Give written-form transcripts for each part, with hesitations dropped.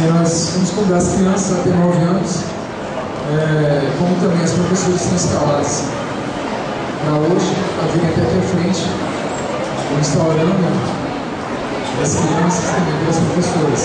E nós vamos convidar as crianças até 9 anos, como também as professoras que estão escaladas para hoje, a virem até aqui à frente. Vamos estar orando as crianças e também pelas professoras.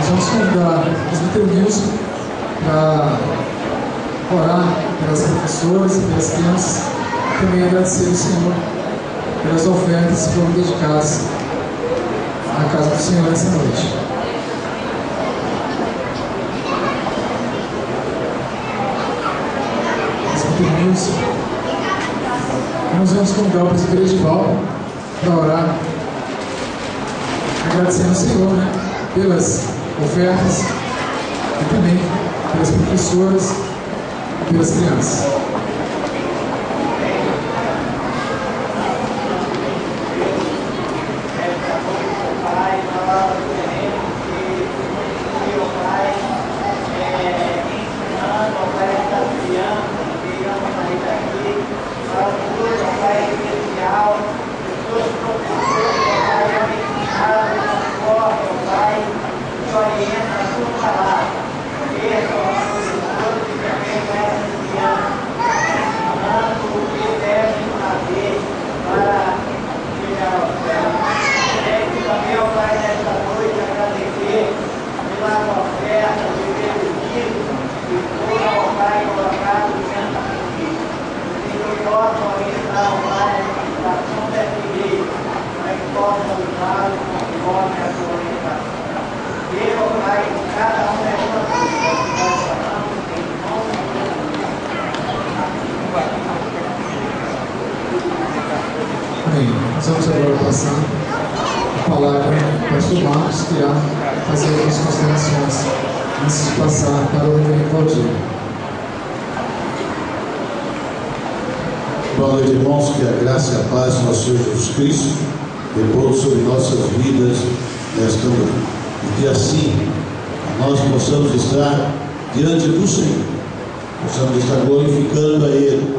Vamos convidar os Betelgeuse para orar pelas professoras e pelas crianças, e também agradecer ao Senhor pelas ofertas que foram dedicadas à casa do Senhor essa noite. Os Betelgeuse. Nós vamos convidar o presbítero Edivaldo para orar, agradecendo ao Senhor, pelas ofertas e também pelas professoras e pelas crianças. Amém. Nós vamos agora passar a palavra para o pastor Marcos, que irá fazer algumas considerações antes de passar para o reverendo Valdir. Boa noite, irmãos, que a graça e a paz do nosso Senhor Jesus Cristo repouse sobre nossas vidas nesta noite. E que assim nós possamos estar diante do Senhor, possamos estar glorificando a Ele.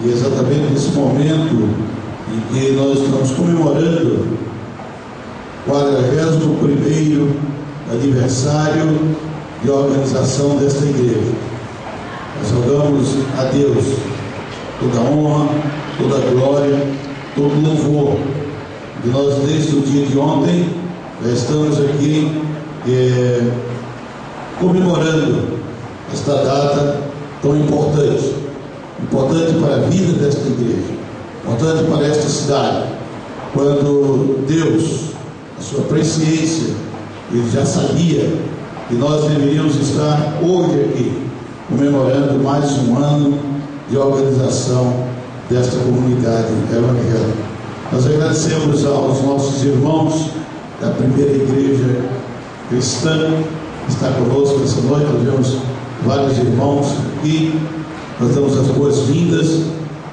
E exatamente nesse momento em que nós estamos comemorando o 41º aniversário de organização desta igreja, nós rogamos a Deus toda a honra, toda a glória, todo o louvor. E nós, desde o dia de ontem, já estamos aqui comemorando esta data tão importante para a vida desta igreja, importante para esta cidade, quando Deus, a sua presciência, Ele já sabia que nós deveríamos estar hoje aqui, comemorando mais um ano de organização desta comunidade evangélica. Nós agradecemos aos nossos irmãos da primeira igreja cristã que está conosco essa noite. Nós vemos vários irmãos aqui. Nós damos as boas-vindas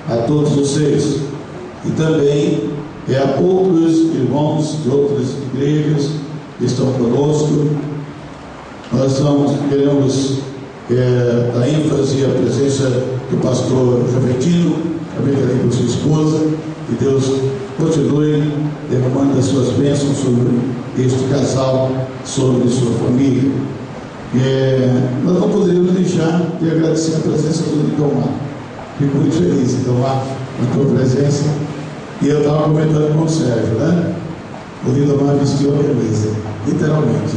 a todos vocês. E também a outros irmãos de outras igrejas que estão conosco. Nós queremos dar ênfase à presença do pastor Joventino, também também com sua esposa. Que Deus continue derramando as suas bênçãos sobre este casal, sobre sua família. Nós não poderíamos deixar de agradecer a presença do Lidomar. Fico muito feliz, Lidomar, na tua presença. E eu estava comentando com o Sérgio, O Lidomar vestiu a camisa, literalmente,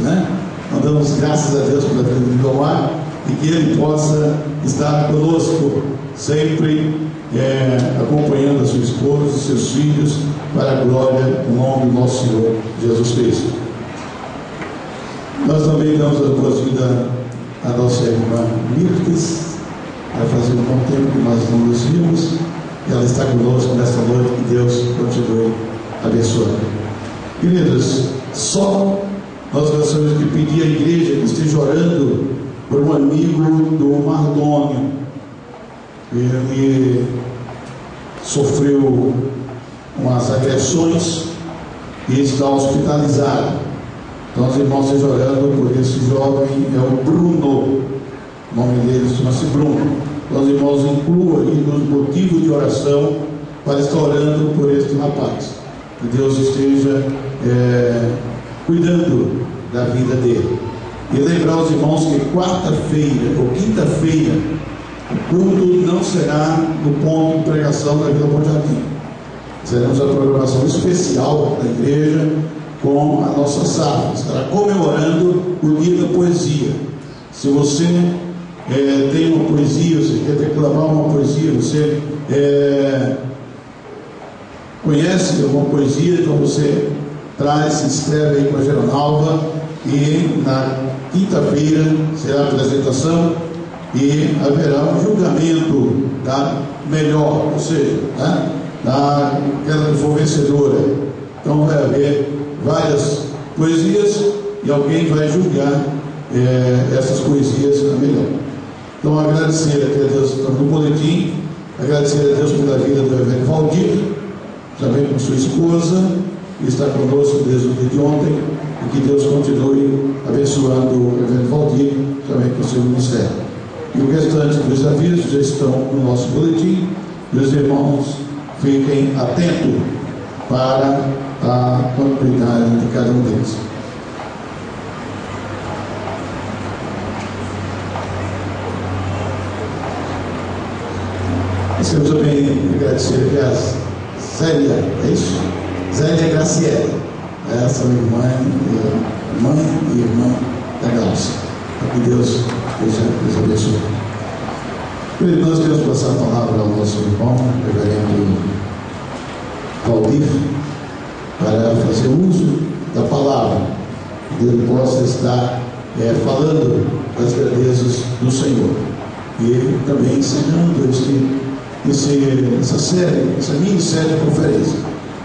Nós damos graças a Deus pela vida do Lidomar e que ele possa estar conosco sempre, acompanhando a sua esposa e seus filhos para a glória do nome do nosso Senhor Jesus Cristo. Nós também damos as boas-vindas a nossa irmã Mirtes. Vai fazer um bom tempo que nós não nos vimos, e ela está conosco nesta noite. Que Deus continue abençoando. Queridos, só nós temos que pedir à igreja que esteja orando por um amigo do Mardônio. Ele sofreu umas agressões e está hospitalizado. Então os irmãos estejam orando por esse jovem, é o Bruno, o nome dele chama-se Bruno. Então os irmãos incluam aí nos motivos de oração para estar orando por este rapaz. Que Deus esteja cuidando da vida dele. E lembrar os irmãos que quarta-feira ou quinta-feira o culto não será no ponto de pregação da Vila Bom Jardim. Teremos a programação especial da igreja com a nossa sala. Estará comemorando o dia da poesia. Se você tem uma poesia, você quer declamar uma poesia, você conhece alguma poesia, então você traz, se inscreve aí com a Geronalva, e na quinta-feira será a apresentação e haverá um julgamento da melhor, ou seja, daquela que for vencedora. Então vai haver várias poesias e alguém vai julgar essas poesias a melhor. Então agradecer aqui a Deus, estamos no boletim, agradecer a Deus pela vida do Evangelho Valdir, também com sua esposa, que está conosco desde o dia de ontem, e que Deus continue abençoando o Evangelho Valdir, também com o seu ministério. E o restante dos avisos já estão no nosso boletim. Meus irmãos, fiquem atentos para a continuidade de cada um deles. Nós queremos também agradecer aqui a Zélia, é isso? Zélia Graciela, essa mãe e irmã da Glaucia. Que Deus os abençoe. Nós queremos passar a palavra ao nosso irmão, reverendo Valdir, para fazer uso da palavra, que ele possa estar falando das grandezas do Senhor. E ele também ensinando essa série, essa minissérie de conferência.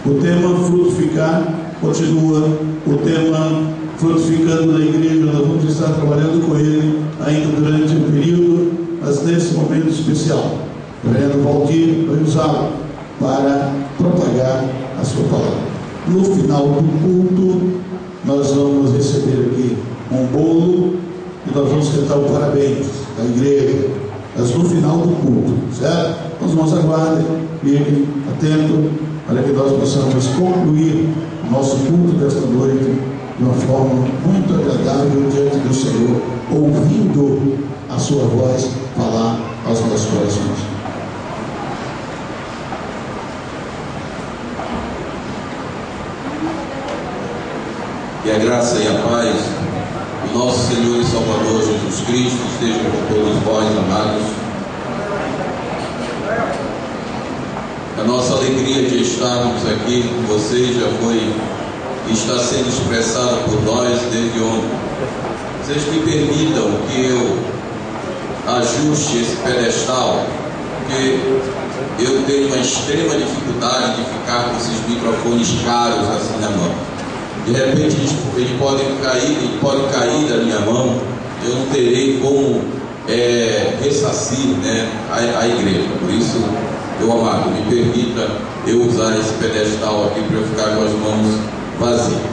O tema frutificar continua, o tema frutificando na igreja, nós vamos estar trabalhando com ele ainda durante o período, mas nesse momento especial. O reverendo Valdir vai usá-lo para propagar a sua palavra. No final do culto, nós vamos receber aqui um bolo e nós vamos cantar o parabéns da igreja, mas no final do culto, certo? Os irmãos aguardem, fiquem atentos, para que nós possamos concluir o nosso culto desta noite de uma forma muito agradável diante do Senhor, ouvindo a sua voz falar aos nossos corações. Que a graça e a paz do nosso Senhor e Salvador Jesus Cristo estejam com todos vós, amados. A nossa alegria de estarmos aqui com vocês está sendo expressada por nós desde ontem. Vocês me permitam que eu ajuste esse pedestal, porque eu tenho uma extrema dificuldade de ficar com esses microfones caros assim na mão. De repente ele pode cair da minha mão, eu não terei como ressarcir, a igreja. Por isso, meu amado, me permita eu usar esse pedestal aqui para eu ficar com as mãos vazias.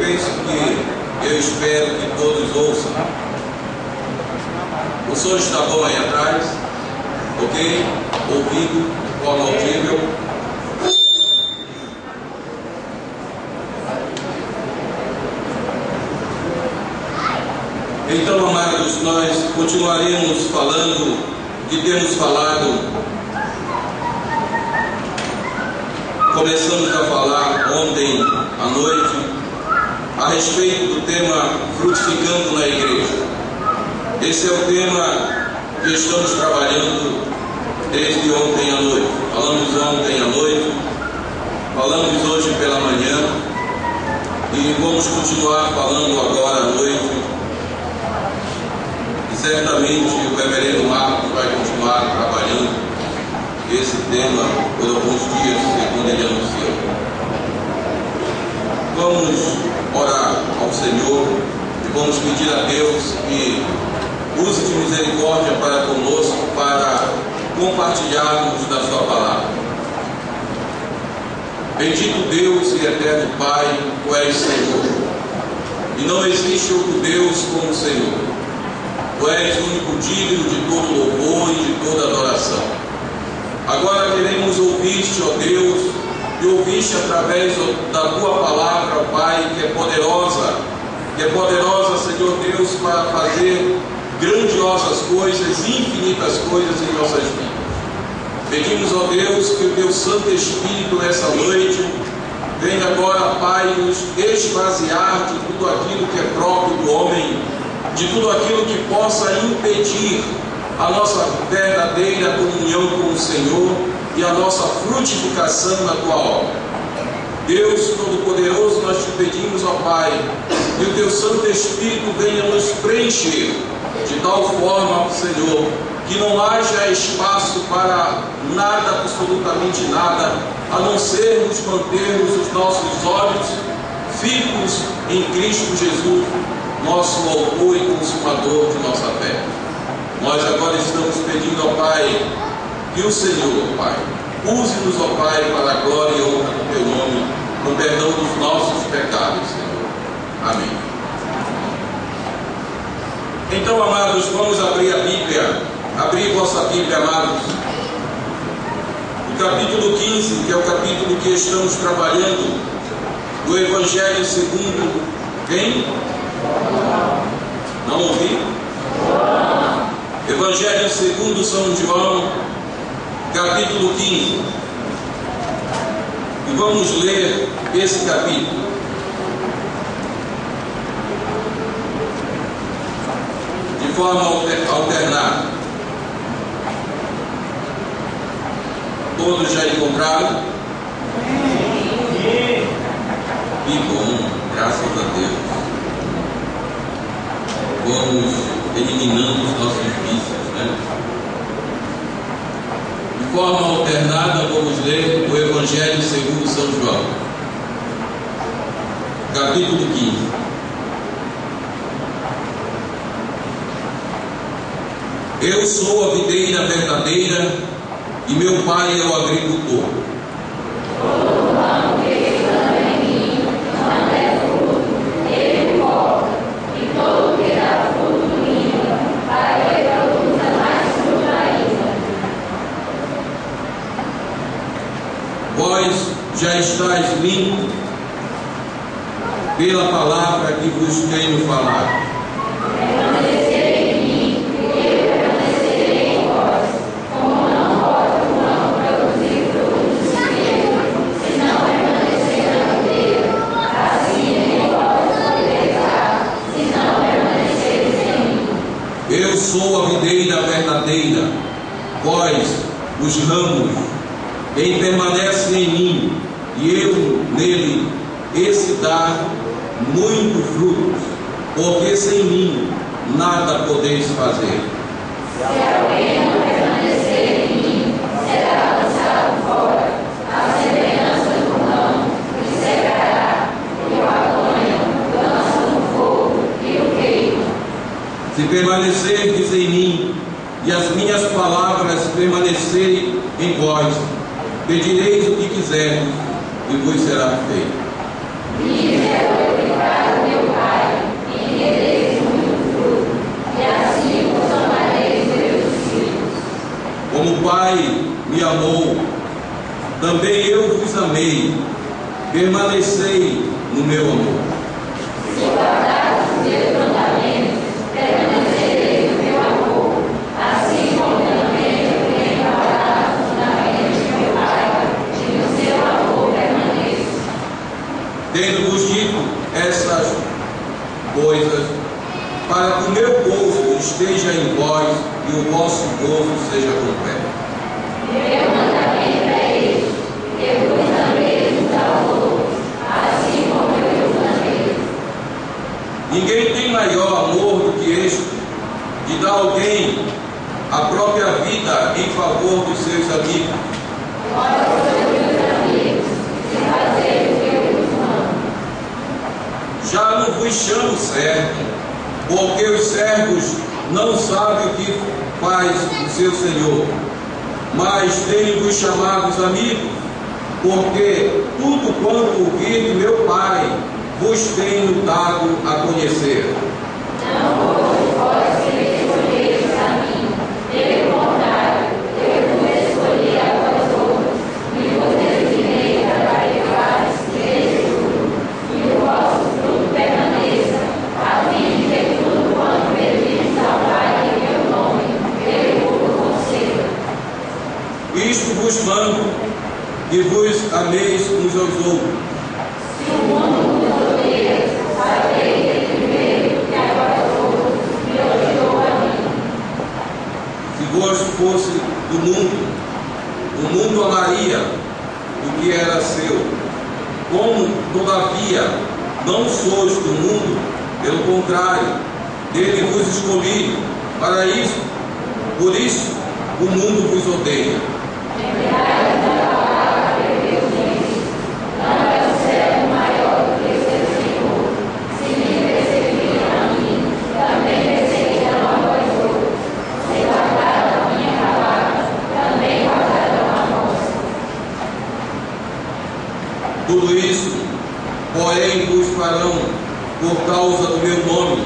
penso que eu espero que todos ouçam. O som está bom aí atrás? Ok? Ouvido, de forma audível. Então, amados, nós continuaremos falando que temos falado. Começamos a falar ontem à noite a respeito do tema frutificando na igreja. Esse é o tema que estamos trabalhando desde ontem à noite. Falamos ontem à noite, falamos hoje pela manhã e vamos continuar falando agora à noite. E certamente o reverendo Marcos vai continuar trabalhando esse tema por alguns dias, segundo ele anunciou. Vamos orar ao Senhor e vamos pedir a Deus que use de misericórdia para conosco, para compartilharmos da sua palavra. Bendito Deus e eterno Pai, tu és Senhor, e não existe outro Deus como o Senhor. Tu és o único digno de todo louvor e de toda adoração. Agora queremos ouvir-te, ó Deus, e ouvir-te através da tua palavra, ó Pai, que é poderosa, Senhor Deus, para fazer grandiosas coisas, infinitas coisas em nossas vidas. Pedimos, ó Deus, que o teu Santo Espírito nessa noite venha agora, Pai, nos esvaziar de tudo aquilo que é próprio do homem, de tudo aquilo que possa impedir a nossa verdadeira comunhão com o Senhor e a nossa frutificação na tua obra. Deus Todo-Poderoso, nós te pedimos, ó Pai, que o teu Santo Espírito venha nos preencher de tal forma, Senhor, que não haja espaço para nada, absolutamente nada, a não sermos mantermos os nossos olhos fixos em Cristo Jesus, nosso autor e consumador de nossa fé. Nós agora estamos pedindo ao Pai que o Senhor, ó Pai, use-nos, ó Pai, para a glória e honra do teu nome, no perdão dos nossos pecados, Senhor. Amém. Então, amados, vamos abrir a Bíblia. Abrir vossa Bíblia, amados. O capítulo 15, que é o capítulo que estamos trabalhando, do Evangelho segundo quem? Não ouvi? Evangelho segundo São João, capítulo 15. E vamos ler esse capítulo. De forma alternada. Todos já encontraram? Que bom, graças a Deus. Vamos eliminando os nossos vícios, né? De forma alternada, vamos ler o Evangelho segundo São João, capítulo 15. Eu sou a videira verdadeira e meu pai é o agricultor. Vós já estáis limpos pela palavra que vos tenho falado. Permanecei em mim, e eu permanecerei em vós. Como não pode o ramo produzir frutos de si mesmo, se não permanecer na videira, assim nem vós podereis dar, se não permanecereis em mim. Eu sou a videira verdadeira, vós os ramos. Quem permanece em mim e eu nele, esse dá muito frutos, porque sem mim nada podeis fazer. Se alguém não permanecer em mim, será lançado fora, à semelhança do ramo, e secará, e o apanham, lançam no fogo e o queimam. Se permanecerdes em mim e as minhas palavras permanecerem em vós, pedireis o que quiserdes e vos será feito. Isso é o Pai me amou, também eu vos amei, permanecei no meu amor. Se guardares os meus mandamentos, permanecereis no meu amor, assim como também eu tenho guardado os mandamentos de meu Pai, e no seu amor permaneço. Tendo-vos dito essas coisas, para que o meu gozo esteja em vós e o vosso gozo seja completo. Meu mandamento é este: eu vos amei uns aos outros, assim como eu vos amei. Ninguém tem maior amor do que este, de dar alguém a própria vida em favor dos seus amigos. Vós sois meus amigos, se fazeis o que eu vos mando. Já não vos chamo servo, porque os servos não sabem o que faz o seu senhor, mas tenho-vos chamados amigos, porque tudo quanto ouvir de meu Pai vos tenho dado a conhecer. Não foste vós que me escolhestes a mim, pelo contrário, eu vos escolhi a vós outros, e vos designei para praticares desse fruto, e o vosso fruto permaneça, a fim de que tudo quanto pedires ao Pai em meu nome, ele vos conceda. Isto vos mando, que vos ameis uns aos outros. Se o mundo vos odeia, sabeis que primeiro que agora outros me odiou a mim. Se vos fosse do mundo, o mundo amaria o que era seu. Como, todavia, não sois do mundo, pelo contrário, dele vos escolhi para isso. Por isso, o mundo vos odeia. Lembrai da palavra que Deus disse: não é o servo maior do que o seu Senhor. Se me perseguiram a mim, também perseguirão a vós outros. Se guardaram a minha palavra, também guardarão a vossa. Tudo isso, porém, vos farão por causa do meu nome,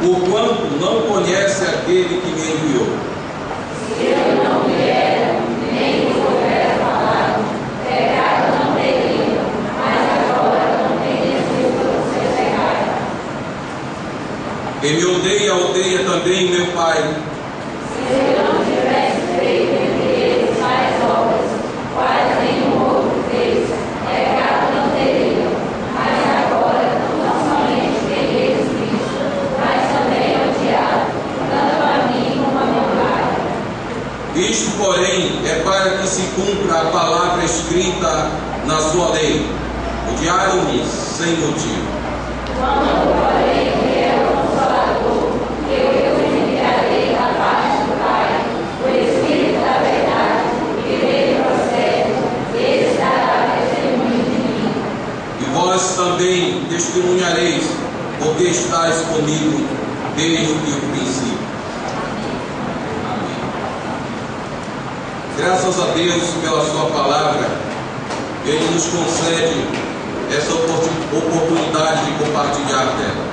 porquanto não conhece aquele que me enviou. Se eu não vier, nem vos houver falado, pecado não teriam, mas agora não tem desculpa do seu pecado. Quem me odeia também meu Pai. Se eu não tivesse feito entre eles mais obras, quais nenhum outro fez, pecado não teriam, mas agora não somente tem eles visto, mas também odiado, tanto a mim como a meu Pai. Isto, porém, é para que se cumpra a palavra escrita na sua lei. Odiaram-me sem motivo. Quando, porém, vier o Consolador, eu vos enviarei da parte do Pai, o Espírito da verdade, que dele procede, esse dará testemunho de mim. E vós também testemunhareis, porque estáis comigo desde o princípio. Amém. Graças a Deus pela sua palavra, Ele nos concede essa oportunidade de compartilhar dela.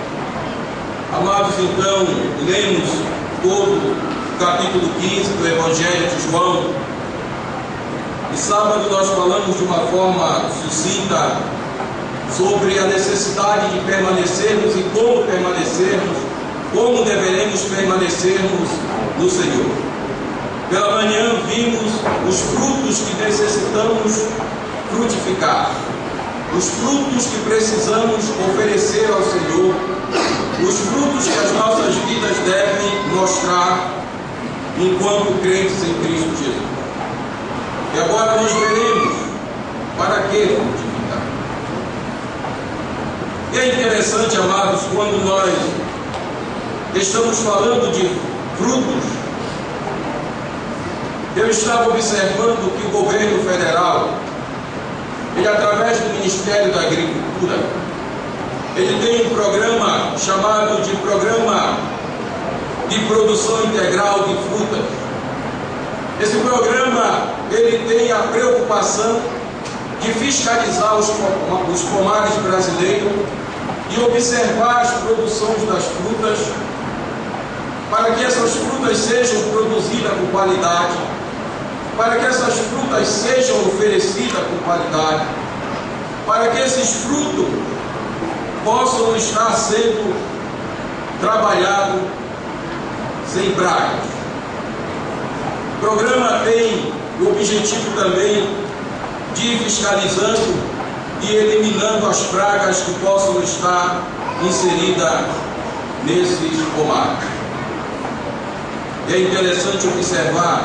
Amados, então, lemos todo o capítulo 15 do Evangelho de João. E sábado nós falamos de uma forma sucinta sobre a necessidade de permanecermos e como permanecermos, como deveremos permanecermos no Senhor. Pela manhã vimos os frutos que necessitamos frutificar, os frutos que precisamos oferecer ao Senhor, os frutos que as nossas vidas devem mostrar enquanto crentes em Cristo Jesus. E agora nós veremos para que frutificar. E é interessante, amados, quando nós estamos falando de frutos, eu estava observando que o governo federal, ele, através do Ministério da Agricultura, ele tem um programa chamado de Programa de Produção Integral de Frutas. Esse programa, ele tem a preocupação de fiscalizar os pomares brasileiros e observar as produções das frutas, para que essas frutas sejam produzidas com qualidade, para que essas frutas sejam oferecidas com qualidade, para que esses frutos possam estar sendo trabalhados sem pragas. O programa tem o objetivo também de ir fiscalizando e eliminando as pragas que possam estar inseridas nesses pomares. É interessante observar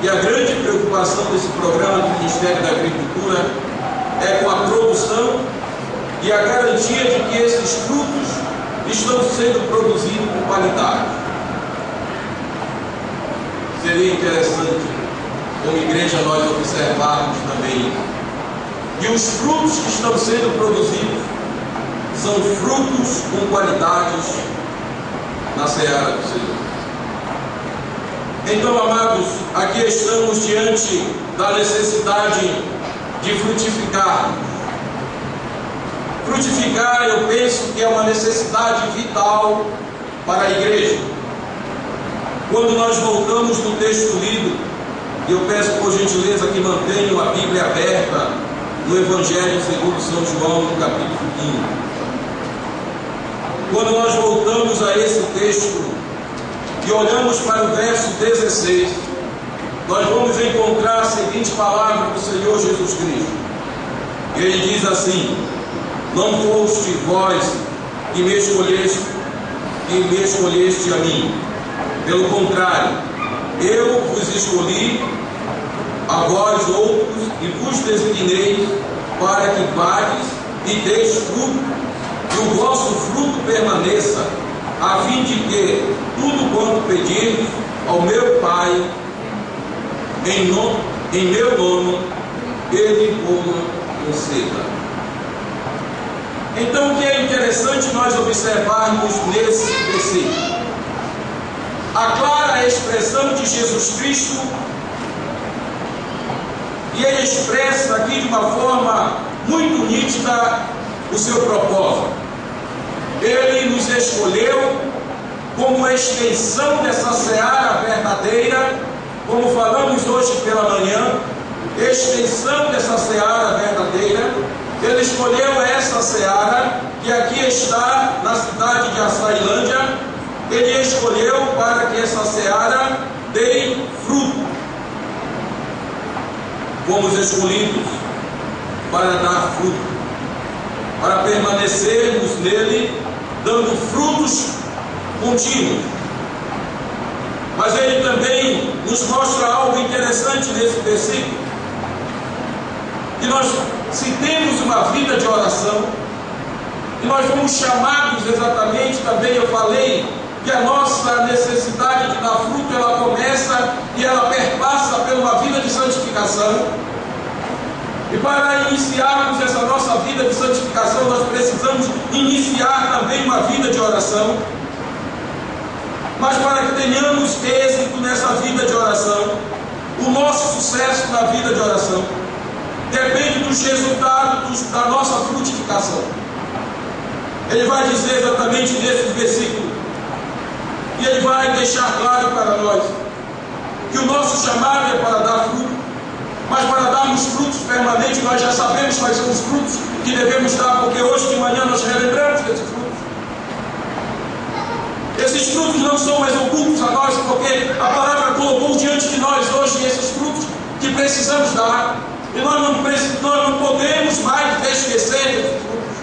que a grande preocupação desse programa do Ministério da Agricultura é com a produção e a garantia de que esses frutos estão sendo produzidos com qualidade. Seria interessante, como igreja, nós observarmos também que os frutos que estão sendo produzidos são frutos com qualidades na seara do Senhor. Então, amados, aqui estamos diante da necessidade de frutificar. Frutificar, eu penso que é uma necessidade vital para a igreja. Quando nós voltamos no texto lido, eu peço por gentileza que mantenham a Bíblia aberta no Evangelho segundo São João, no capítulo 15. Quando nós voltamos a esse texto e olhamos para o verso 16, nós vamos encontrar a seguinte palavra do Senhor Jesus Cristo. Ele diz assim: não foste vós que me escolheste a mim. Pelo contrário, eu vos escolhi a vós outros e vos designei para que vades e deis fruto, e o vosso fruto permaneça, a fim de que tudo quanto pedirdes ao meu Pai em meu nome, Ele o conceda. Então, o que é interessante nós observarmos nesse versículo? A clara expressão de Jesus Cristo, e ele expressa aqui de uma forma muito nítida o seu propósito. Ele nos escolheu como extensão dessa seara verdadeira, como falamos hoje pela manhã, extensão dessa seara verdadeira. Ele escolheu essa seara, que aqui está na cidade de Açailândia. Ele escolheu para que essa seara dê fruto. Fomos escolhidos para dar fruto, para permanecermos nele, dando frutos contínuos. Mas ele também nos mostra algo interessante nesse versículo, que nós, se temos uma vida de oração, e nós fomos chamados exatamente, também eu falei, que a nossa necessidade de dar fruto, ela começa e ela perpassa por uma vida de santificação. E para iniciarmos essa nossa vida de santificação, nós precisamos iniciar também uma vida de oração. Mas para que tenhamos êxito nessa vida de oração, o nosso sucesso na vida de oração depende dos resultados da nossa frutificação. Ele vai dizer exatamente nesse versículo, e ele vai deixar claro para nós que o nosso chamado é para dar fruto, mas para darmos frutos permanentes. Nós já sabemos quais são os frutos que devemos dar, porque hoje de manhã nós relembramos desses frutos. Esses frutos não são mais ocultos a nós, porque a palavra colocou diante de nós hoje esses frutos que precisamos dar, e nós não podemos mais esquecer desses frutos.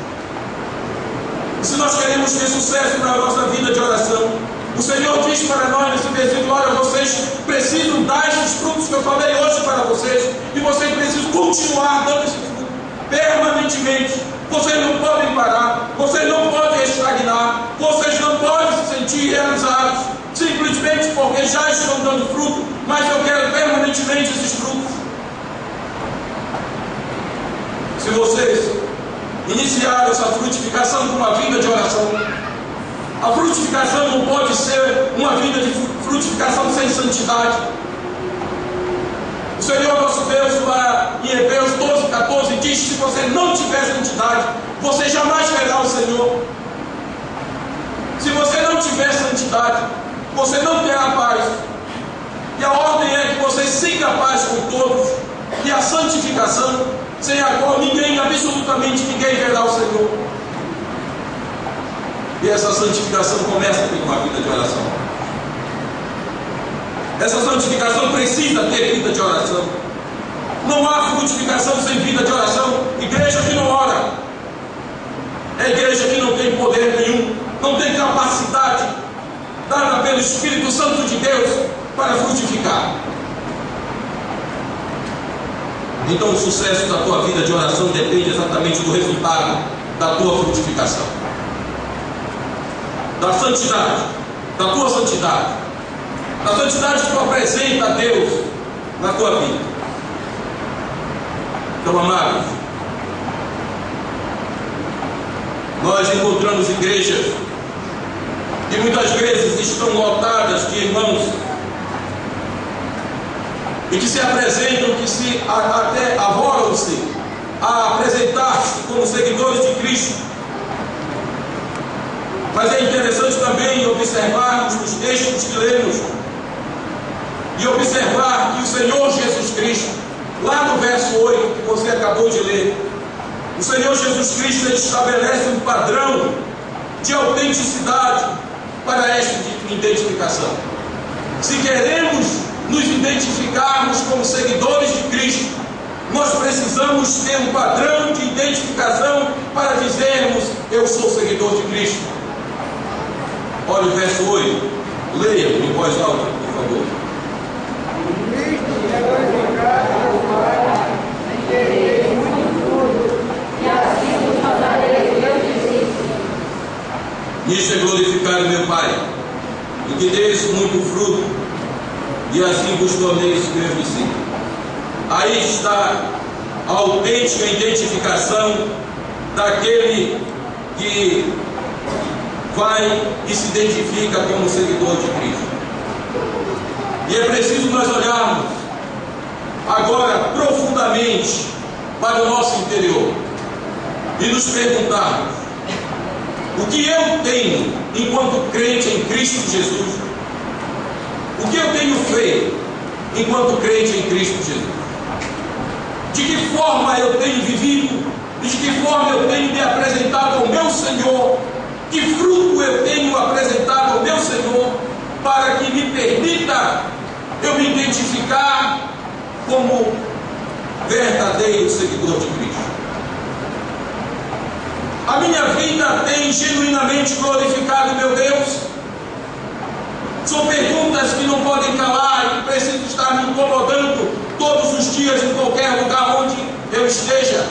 E se nós queremos ter sucesso na nossa vida de oração, o Senhor diz para nós nesse versículo: olha, vocês precisam dar esses frutos que eu falei hoje para vocês, e vocês precisam continuar dando esses frutos permanentemente. Vocês não podem parar, vocês não podem estagnar, vocês não podem se sentir realizados simplesmente porque já estão dando fruto, mas eu quero permanentemente esses frutos. Se vocês iniciaram essa frutificação com uma vida de oração, a frutificação não pode ser uma vida de frutificação sem santidade. O Senhor nosso Deus, lá em Hebreus 12:14, diz que se você não tiver santidade, você jamais verá o Senhor. Se você não tiver santidade, você não terá paz. E a ordem é que vocês sejam paz com todos, e a santificação, sem a qual ninguém, absolutamente ninguém, verá o Senhor. E essa santificação começa com uma vida de oração. Essa santificação precisa ter vida de oração. Não há frutificação sem vida de oração. Igreja que não ora é igreja que não tem poder nenhum, não tem capacidade dada pelo Espírito Santo de Deus para frutificar. Então o sucesso da tua vida de oração depende exatamente do resultado da tua frutificação, da santidade, da tua santidade, da santidade que tu apresenta a Deus na tua vida. Então, amados, nós encontramos igrejas que muitas vezes estão lotadas de irmãos e que se apresentam, que se até arrogam-se a apresentar-se como seguidores de Cristo. Mas é interessante também observarmos nos textos que lemos e observar que o Senhor Jesus Cristo, lá no verso 8 que você acabou de ler, o Senhor Jesus Cristo ele estabelece um padrão de autenticidade para esta identificação. Se queremos nos identificarmos como seguidores de Cristo, nós precisamos ter um padrão de identificação para dizermos: eu sou seguidor de Cristo. Olha o verso 8, leia em voz alta, por favor. Nisto é glorificar o meu Pai, e que deis muito fruto, e assim vos torneis meus discípulos. Aí está a autêntica identificação daquele que vai e se identifica como seguidor de Cristo. E é preciso nós olharmos agora profundamente para o nosso interior e nos perguntarmos: o que eu tenho enquanto crente em Cristo Jesus? O que eu tenho feito enquanto crente em Cristo Jesus? De que forma eu tenho vivido? E de que forma eu tenho me apresentado ao meu Senhor? Que fruto eu tenho apresentado ao meu Senhor para que me permita eu me identificar como verdadeiro seguidor de Cristo? A minha vida tem genuinamente glorificado meu Deus? São perguntas que não podem calar e que precisam estar me incomodando todos os dias, em qualquer lugar onde eu esteja.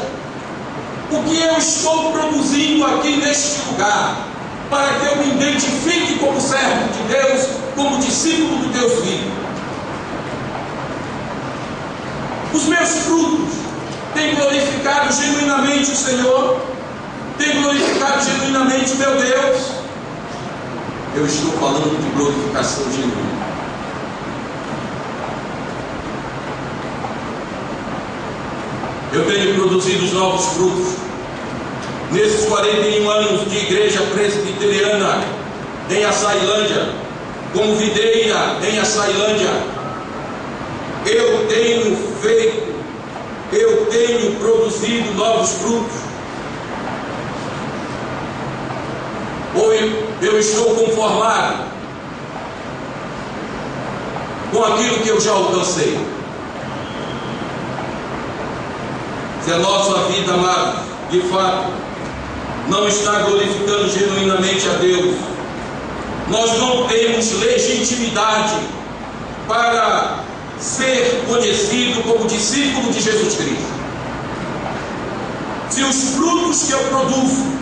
O que eu estou produzindo aqui neste lugar para que eu me identifique como servo de Deus, como discípulo do Deus vivo? Os meus frutos têm glorificado genuinamente o Senhor? Tem glorificado genuinamente meu Deus? Eu estou falando de glorificação genuína. Eu tenho produzido os novos frutos nesses 41 anos de igreja presbiteriana em Açailândia, como videira em Açailândia. Eu tenho produzido novos frutos. Ou eu estou conformado com aquilo que eu já alcancei? Se a nossa vida, amado, de fato não está glorificando genuinamente a Deus, nós não temos legitimidade para ser conhecido como discípulo de Jesus Cristo. Se os frutos que eu produzo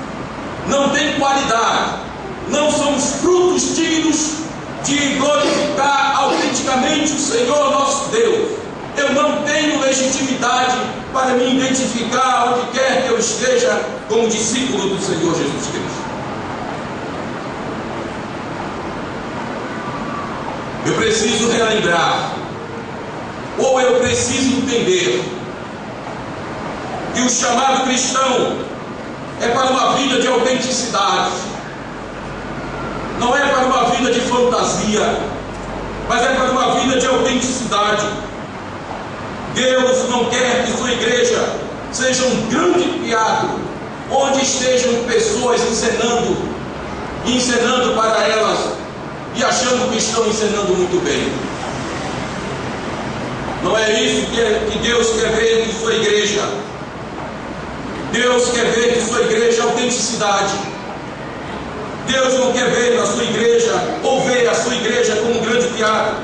não têm qualidade, não são os frutos dignos de glorificar autenticamente o Senhor nosso Deus, eu não tenho legitimidade para me identificar onde quer que eu esteja como discípulo do Senhor Jesus Cristo. Eu preciso relembrar, ou eu preciso entender, que o chamado cristão é para uma vida de autenticidade, não é para uma vida de fantasia, mas é para uma vida de autenticidade. Deus não quer que sua igreja seja um grande teatro, onde estejam pessoas encenando para elas e achando que estão encenando muito bem. Não é isso que Deus quer ver de sua igreja. Deus quer ver de sua igreja autenticidade. Deus não quer ver na sua igreja, ou ver a sua igreja como um grande teatro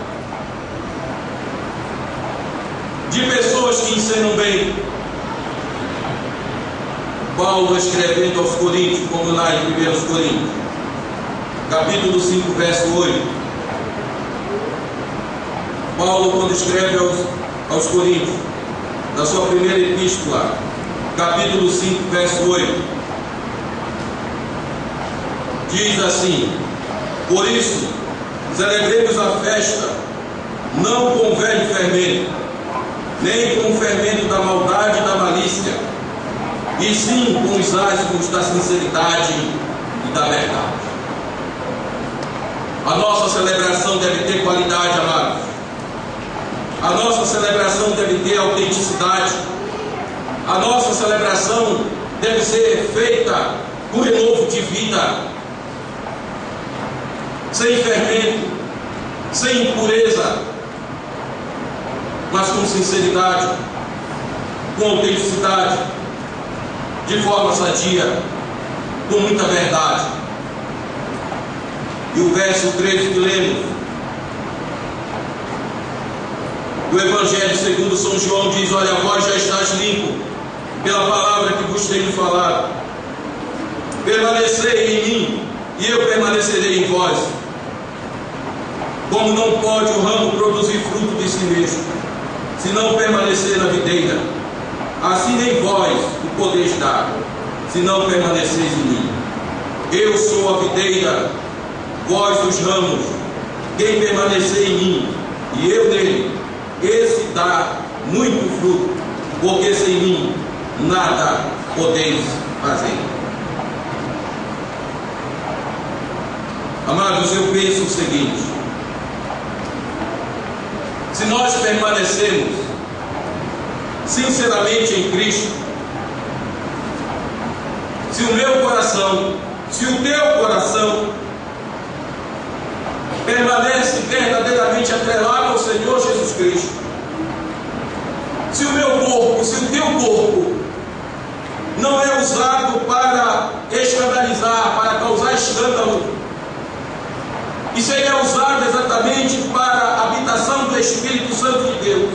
de pessoas que ensinam bem. Paulo escrevendo aos Coríntios, como lá em 1 Coríntios, capítulo 5, verso 8. Paulo, quando escreve aos Coríntios, na sua primeira epístola, capítulo 5, verso 8, diz assim: por isso, celebremos a festa, não com o velho fermento, nem com o fermento da maldade e da malícia, e sim com os asmos da sinceridade e da verdade. A nossa celebração deve ter qualidade, amados. A nossa celebração deve ter autenticidade. A nossa celebração deve ser feita com renovo de vida, sem fermento, sem impureza, mas com sinceridade, com autenticidade, de forma sadia, com muita verdade. E o verso 13 que lemos do Evangelho segundo São João diz: olha, vós já estás limpo pela palavra que vos tenho falado. Permanecei em mim e eu permanecerei em vós. Como não pode o ramo produzir fruto de si mesmo, se não permanecer na videira, assim nem vós o podeis dar, se não permaneceis em mim. Eu sou a videira, vós os ramos. Quem permanecer em mim e eu nele, esse dá muito fruto, porque sem mim nada podeis fazer. Amados, eu penso o seguinte: se nós permanecermos sinceramente em Cristo, se o meu coração, se o teu coração permanece verdadeiramente atrelado ao Senhor Jesus Cristo, se o meu corpo, se o teu corpo não é usado para escandalizar, para causar escândalo, e se ele é usado exatamente para a habitação do Espírito Santo de Deus,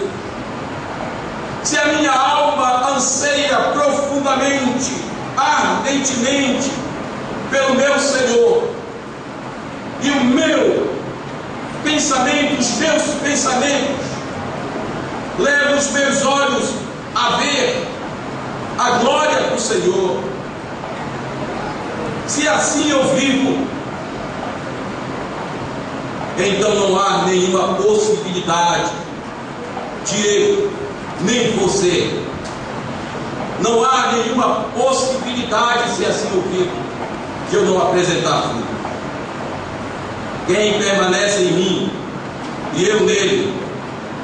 se a minha alma anseia profundamente, ardentemente pelo meu Senhor, e o meu pensamento, os meus pensamentos levam os meus olhos a ver a glória do Senhor, se assim eu vivo, então não há nenhuma possibilidade de eu, nem você, não há nenhuma possibilidade, se assim eu vivo, de eu não apresentar fruto. Quem permanece em mim e eu nele,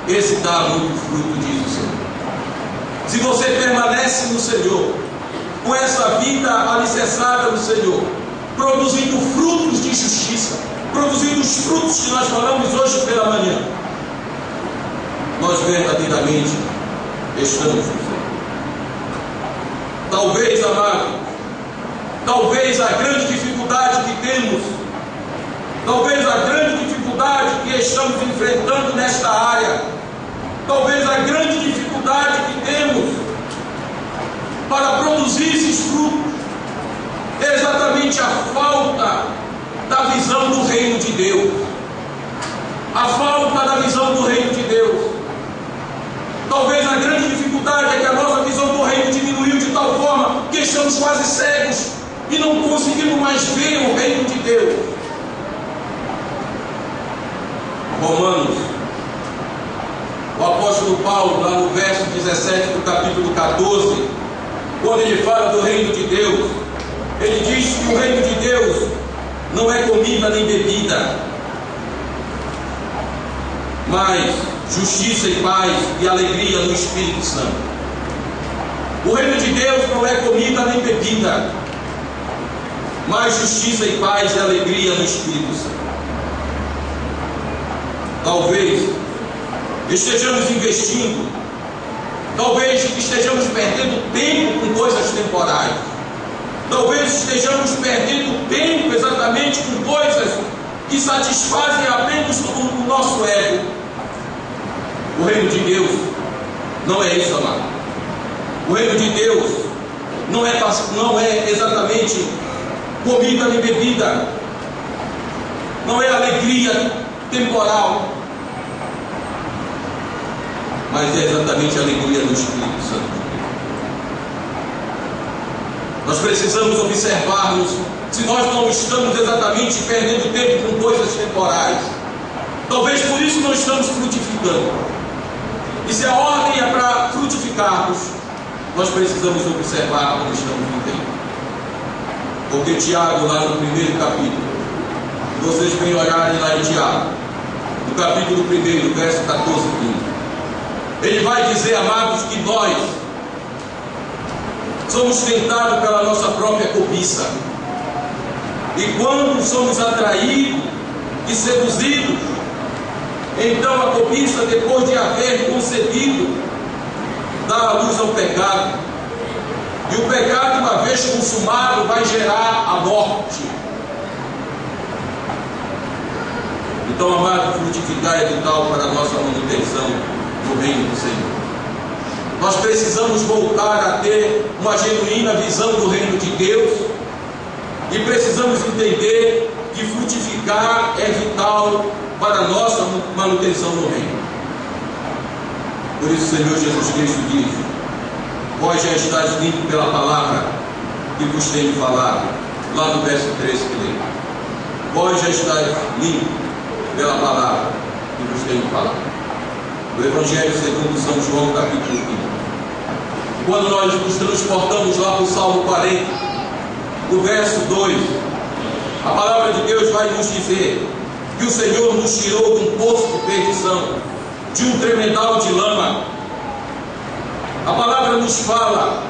esse dá muito fruto, diz o Senhor. Se você permanece no Senhor, com essa vida alicerçada no Senhor, produzindo frutos de justiça, produzindo os frutos que nós falamos hoje pela manhã, nós verdadeiramente estamos no Senhor. Talvez, amado, talvez a grande dificuldade que temos, talvez a grande dificuldade que estamos enfrentando nesta área, talvez a grande dificuldade que temos para produzir esses frutos, é exatamente a falta da visão do reino de Deus. A falta da visão do reino de Deus. Talvez a grande dificuldade é que a nossa visão do reino diminuiu de tal forma que estamos quase cegos e não conseguimos mais ver o reino de Deus. Romanos, o apóstolo Paulo, lá no verso 17 do capítulo 14, quando ele fala do reino de Deus, ele diz que o reino de Deus não é comida nem bebida. mas justiça e paz e alegria no Espírito Santo. O reino de Deus não é comida nem bebida, mas justiça e paz e alegria no Espírito Santo. Talvez estejamos investindo, talvez estejamos perdendo tempo com coisas temporais, talvez estejamos perdendo tempo exatamente com coisas que satisfazem apenas o nosso ego. O reino de Deus não é isso, amado. O reino de Deus não é exatamente comida nem bebida, não é alegria temporal, mas é exatamente a alegria do Espírito Santo. Nós precisamos observarmos se nós não estamos exatamente perdendo tempo com coisas temporais. Talvez por isso não estamos frutificando. E se a ordem é para frutificarmos, nós precisamos observar como estamos vivendo. Porque Tiago, lá no primeiro capítulo, se vocês bem olharem lá em Tiago, no capítulo 1, verso 14 e 15, ele vai dizer, amados, que nós somos tentados pela nossa própria cobiça. E quando somos atraídos e seduzidos, então a cobiça, depois de haver concebido, dá a luz ao pecado. E o pecado, uma vez consumado, vai gerar a morte. Então, amado, frutificar é vital para a nossa manutenção no reino do Senhor. Nós precisamos voltar a ter uma genuína visão do reino de Deus e precisamos entender que frutificar é vital para a nossa manutenção no reino. Por isso o Senhor Jesus Cristo diz: vós já estáis limpos pela palavra que vos tenho falado, lá no verso 13 que lê. Vós já estáis limpos pela palavra que vos tenho falado. O Evangelho segundo São João, capítulo 15. Quando nós nos transportamos lá para o Salmo 40, no verso 2, a palavra de Deus vai nos dizer que o Senhor nos tirou de um poço de perdição, de um tremedal de lama. A palavra nos fala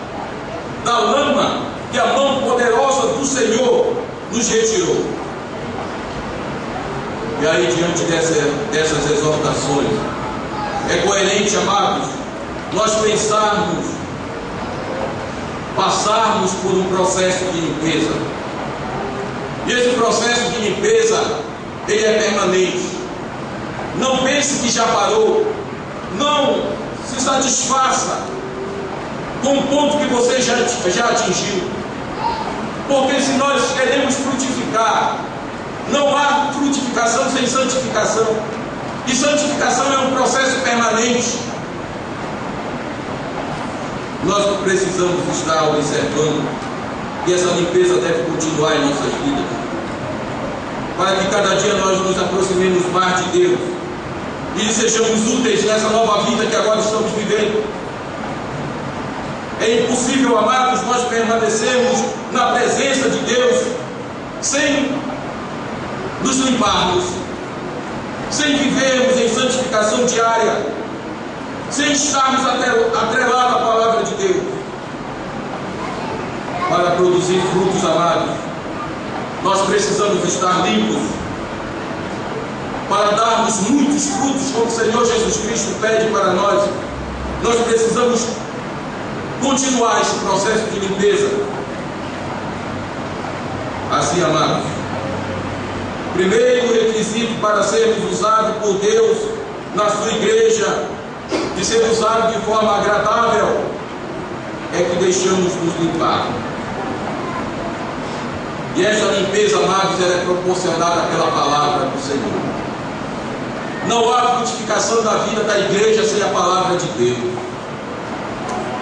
da lama que a mão poderosa do Senhor nos retirou. E aí, diante dessas exortações, é coerente, amados, nós passarmos por um processo de limpeza. E esse processo de limpeza, ele é permanente. Não pense que já parou. Não se satisfaça com o ponto que você já atingiu. Porque se nós queremos frutificar, não há frutificação sem santificação. E santificação é um processo permanente. Nós precisamos estar observando que essa limpeza deve continuar em nossas vidas, para que cada dia nós nos aproximemos mais de Deus e sejamos úteis nessa nova vida que agora estamos vivendo. É impossível, amados, nós permanecermos na presença de Deus sem nos limparmos, sem vivermos em santificação diária, sem estarmos atrelados à palavra de Deus. Para produzir frutos, amados, nós precisamos estar limpos. Para darmos muitos frutos, como o Senhor Jesus Cristo pede para nós, nós precisamos continuar esse processo de limpeza. Assim, amados, primeiro requisito para sermos usados por Deus na sua igreja, de ser usado de forma agradável, é que deixamos nos limpar. E essa limpeza, amados, ela é proporcionada pela palavra do Senhor. Não há frutificação da vida da igreja sem a palavra de Deus.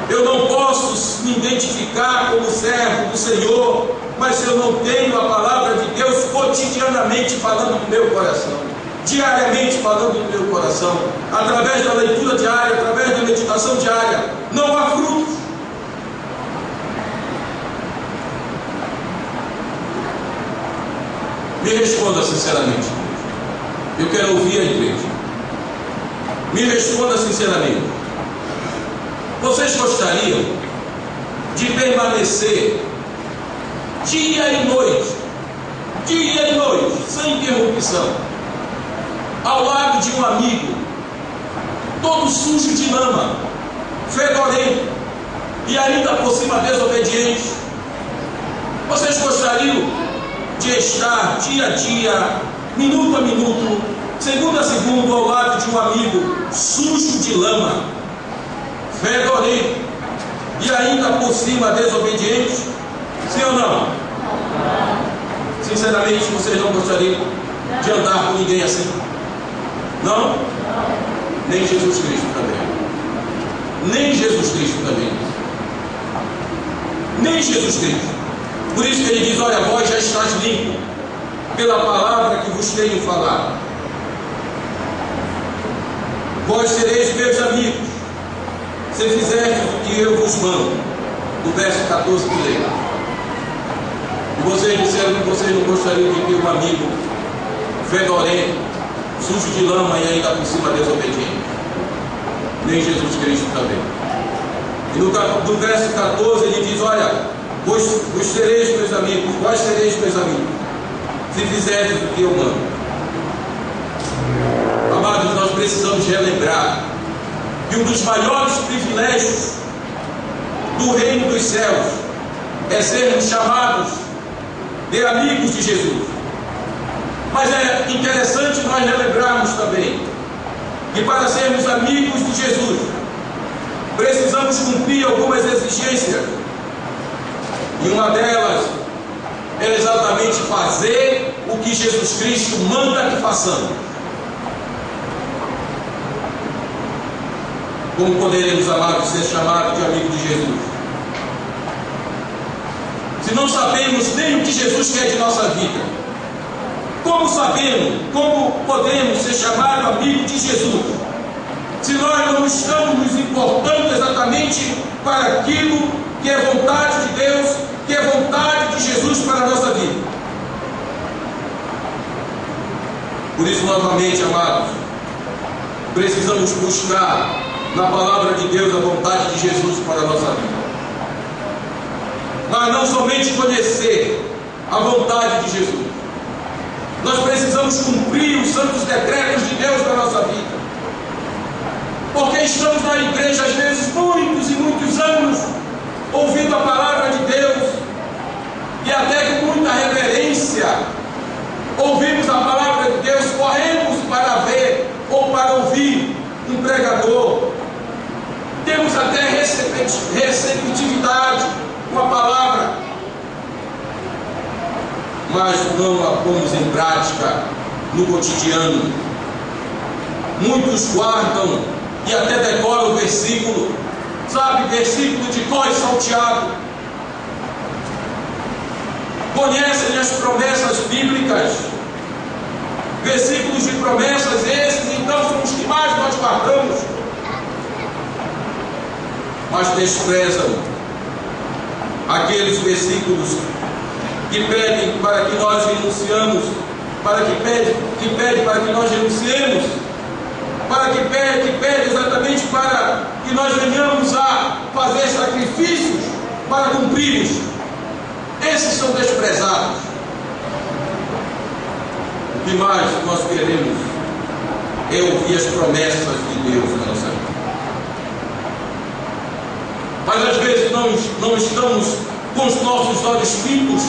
Eu não posso me identificar como servo do Senhor, mas se eu não tenho a palavra de Deus cotidianamente falando no meu coração, diariamente falando no meu coração, através da leitura diária, através da meditação diária, não há frutos. Me responda sinceramente. Eu quero ouvir a igreja. Me responda sinceramente. Vocês gostariam de permanecer dia e noite, sem interrupção, ao lado de um amigo, todo sujo de lama, fedorento e ainda por cima desobediente? Vocês gostariam de estar dia a dia, minuto a minuto, segundo a segundo, ao lado de um amigo sujo de lama, fedorento e ainda por cima desobediente? Sim ou não? Sinceramente, vocês não gostariam de andar com ninguém assim? Não? Nem Jesus Cristo também. Nem Jesus Cristo também. Nem Jesus Cristo. Por isso que ele diz: olha, vós já estáis limpo pela palavra que vos tenho falado. Vós sereis meus amigos, se fizerdes o que eu vos mando. Do verso 14 que leio. E vocês disseram que vocês não gostariam de ter um amigo fedorento, sujo de lama e ainda por cima desobediente. Nem Jesus Cristo também. E no verso 14 ele diz: olha, vós sereis meus amigos, vós sereis meus amigos, se fizerdes o que eu mando. Amados, nós precisamos relembrar que um dos maiores privilégios do reino dos céus é sermos chamados de amigos de Jesus. Mas é interessante nós relembrarmos também que para sermos amigos de Jesus precisamos cumprir algumas exigências, e uma delas é exatamente fazer o que Jesus Cristo manda que façamos. Como poderemos, amados, ser chamados de amigo de Jesus, se não sabemos nem o que Jesus quer de nossa vida? Como sabemos, como podemos ser chamados amigo de Jesus, se nós não estamos nos importando exatamente para aquilo que é vontade de Deus, que é vontade de Jesus para a nossa vida? Por isso, novamente, amados, precisamos buscar na palavra de Deus a vontade de Jesus para a nossa vida. Mas não somente conhecer a vontade de Jesus, nós precisamos cumprir os santos decretos de Deus na nossa vida. Porque estamos na igreja às vezes muitos e muitos anos ouvindo a palavra de Deus, e até com muita reverência ouvimos a palavra de Deus, corremos para ver ou para ouvir um pregador, temos até receptividade com a palavra, mas não a pomos em prática no cotidiano. Muitos guardam e até decoram o versículo, sabe, versículo de cor salteado, conhecem as promessas bíblicas, versículos de promessas esses, então são os que mais nós guardamos, mas desprezam aqueles versículos que pedem para que nós renunciamos, que pede para que nós renunciemos, que pede exatamente para que nós venhamos a fazer sacrifícios para cumprirmos. Esses são desprezados. O que mais nós queremos é ouvir as promessas de Deus na nossa vida. Mas às vezes não estamos com os nossos olhos fitos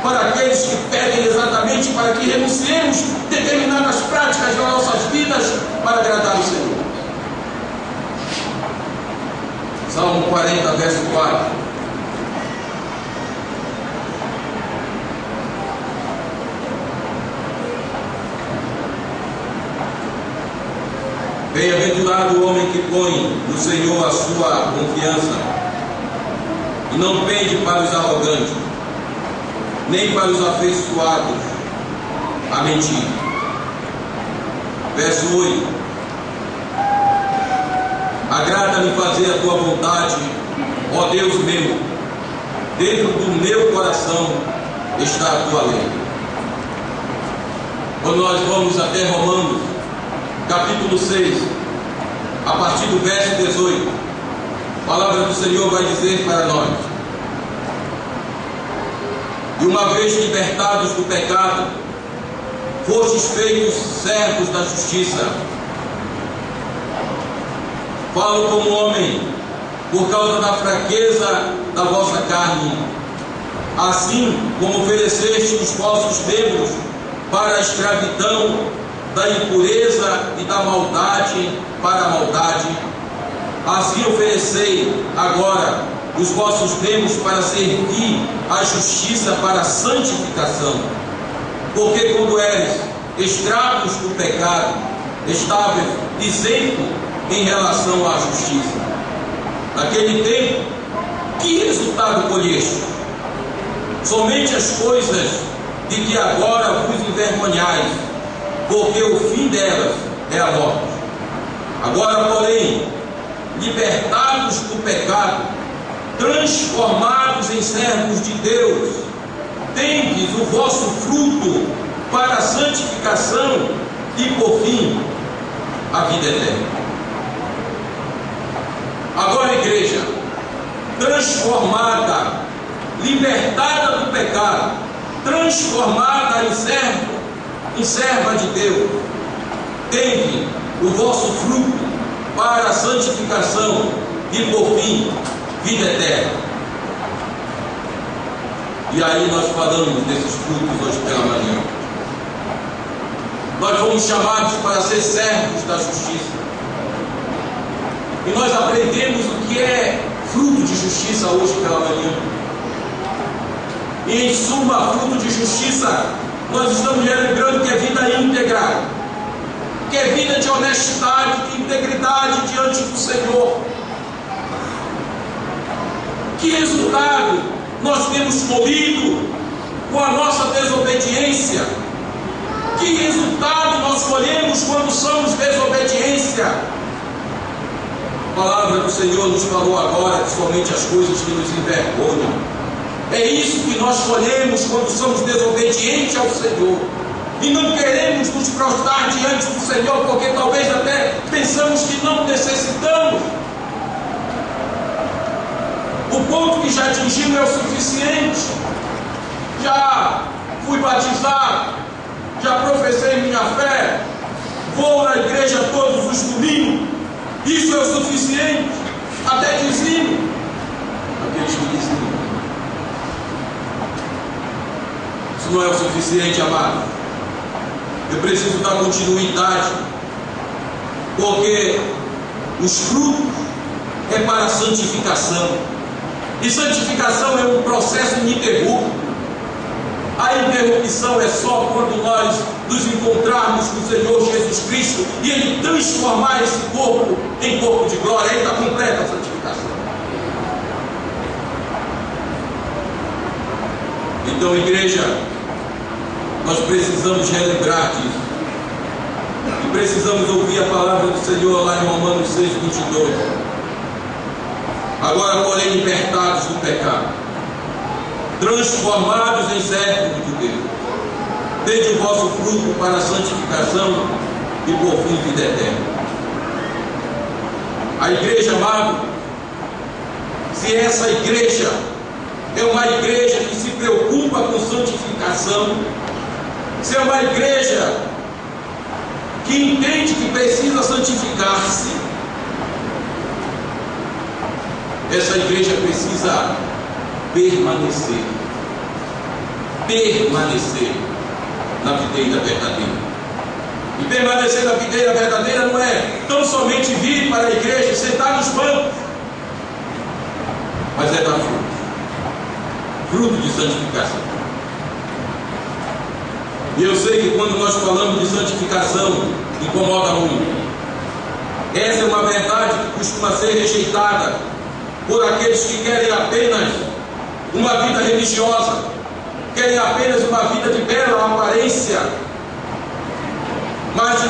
para aqueles que pedem exatamente para que renunciemos determinadas práticas das nossas vidas para agradar o Senhor. Salmo 40, verso 4. Bem-aventurado o homem que põe no Senhor a sua confiança e não pende para os arrogantes, nem para os afeiçoados a mentir. Verso 8. Agrada-me fazer a tua vontade, ó Deus meu, dentro do meu coração está a tua lei. Quando nós vamos até Romanos, capítulo 6, a partir do verso 18, a palavra do Senhor vai dizer para nós: e uma vez libertados do pecado, fostes feitos servos da justiça. Falo como homem, por causa da fraqueza da vossa carne, assim como ofereceste os vossos membros para a escravidão da impureza e da maldade para a maldade, assim oferecei agora os vossos membros para servir a justiça para a santificação. Porque quando eres escravos do pecado, estavas isento em relação à justiça. Naquele tempo, que resultado colheste? Somente as coisas de que agora vos envergonhais, porque o fim delas é a morte. Agora, porém, libertados do pecado, transformados em servos de Deus, tendes o vosso fruto para a santificação e, por fim, a vida eterna. Agora, igreja, transformada, libertada do pecado, transformada em serva de Deus, tende o vosso fruto para a santificação e, por fim, vida eterna. E aí nós falamos desses frutos hoje pela manhã. Nós fomos chamados para ser servos da justiça. E nós aprendemos o que é fruto de justiça hoje pela manhã. E em suma, fruto de justiça, nós estamos lembrando que é vida íntegra, que é vida de honestidade, de integridade diante do Senhor. Que resultado nós temos colhido com a nossa desobediência? Que resultado nós colhemos quando somos desobediência? A palavra do Senhor nos falou agora que somente as coisas que nos envergonham. É isso que nós colhemos quando somos desobedientes ao Senhor. E não queremos nos prostrar diante do Senhor, porque talvez até pensamos que não necessitamos. O ponto que já atingimos é o suficiente. Já fui batizado, já professei minha fé, vou na igreja todos os domingos. Isso é o suficiente. Até dizimo. Aqueles que dizimam. Isso não é o suficiente, amado. Eu preciso dar continuidade, porque os frutos é para a santificação. E santificação é um processo ininterrupto. A interrupção é só quando nós nos encontrarmos com o Senhor Jesus Cristo e Ele transformar esse corpo em corpo de glória. Aí está completa a santificação. Então, igreja, nós precisamos relembrar disso. E precisamos ouvir a palavra do Senhor lá em Romanos 6:22. Agora, porém, libertados do pecado, transformados em servos de Deus, tende o vosso fruto para a santificação e, por fim, vida eterna. A igreja, amado, se essa igreja é uma igreja que se preocupa com santificação, se é uma igreja que entende que precisa santificar-se, essa igreja precisa permanecer na videira verdadeira. E permanecer na videira verdadeira não é tão somente vir para a igreja e sentar nos bancos, mas é dar fruto de santificação. E eu sei que quando nós falamos de santificação, incomoda muito. Essa é uma verdade que costuma ser rejeitada por aqueles que querem apenas uma vida religiosa, querem apenas uma vida de bela aparência, mas